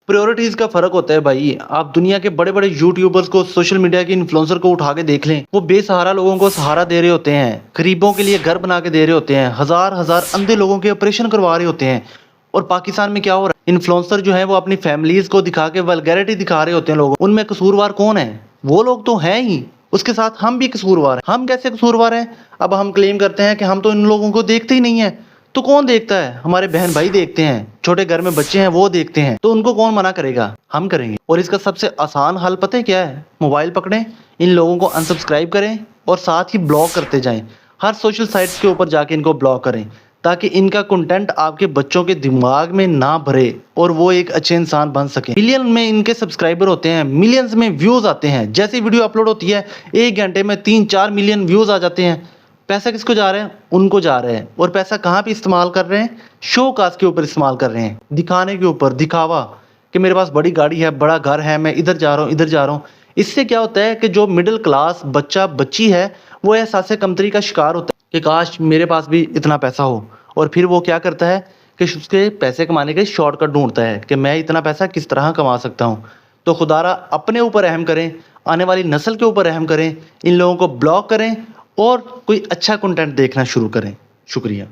Priorities का फर्क होता है भाई। आप दुनिया के बड़े बड़े यूट्यूबर्स को, सोशल मीडिया के इन्फ्लुएंसर को उठा के देख लें, वो बेसहारा लोगों को सहारा दे रहे होते हैं, गरीबों के लिए घर बना के दे रहे होते हैं, हजार हजार अंधे लोगों के ऑपरेशन करवा रहे होते हैं। और पाकिस्तान में क्या हो रहा है, इन्फ्लुएंसर जो है वो अपनी फैमिलीज को दिखा के वल्गैरिटी दिखा रहे होते हैं लोगों। उनमें कसूरवार कौन है? वो लोग तो हैं ही, उसके साथ हम भी कसूरवार हैं। हम कैसे कसूरवार हैं? अब हम क्लेम करते हैं कि हम तो इन लोगों को देखते ही नहीं है। तो कौन देखता है? हमारे बहन भाई देखते हैं, छोटे घर में बच्चे हैं वो देखते हैं। तो उनको कौन मना करेगा? हम करेंगे। और इसका सबसे आसान हल पता है क्या है? मोबाइल पकड़ें, इन लोगों को अनसब्सक्राइब करें और साथ ही ब्लॉक करते जाएं। हर सोशल साइट्स के ऊपर जाके इनको ब्लॉक करें, ताकि इनका कंटेंट आपके बच्चों के दिमाग में ना भरे और वो एक अच्छे इंसान बन सके। मिलियन में इनके सब्सक्राइबर होते हैं, मिलियंस में व्यूज आते हैं। जैसी वीडियो अपलोड होती है 1 घंटे में 3-4 मिलियन व्यूज आ जाते हैं। पैसा किसको जा रहे हैं? उनको जा रहे हैं। और पैसा कहाँ पे इस्तेमाल कर रहे हैं? शो कास्ट के ऊपर इस्तेमाल कर रहे हैं, दिखाने के ऊपर, दिखावा कि मेरे पास बड़ी गाड़ी है, बड़ा घर है, मैं इधर जा रहा हूँ, इधर जा रहा हूँ। इससे क्या होता है कि जो मिडिल क्लास बच्चा बच्ची है वो एहसास कमतरी का शिकार होता है कि काश मेरे पास भी इतना पैसा हो। और फिर वो क्या करता है कि उसके पैसे कमाने के शॉर्टकट ढूंढता है कि मैं इतना पैसा किस तरह कमा सकता हूँ। तो खुदारा अपने ऊपर रहम करें, आने वाली नस्ल के ऊपर रहम करें, इन लोगों को ब्लॉक करें और कोई अच्छा कंटेंट देखना शुरू करें। शुक्रिया।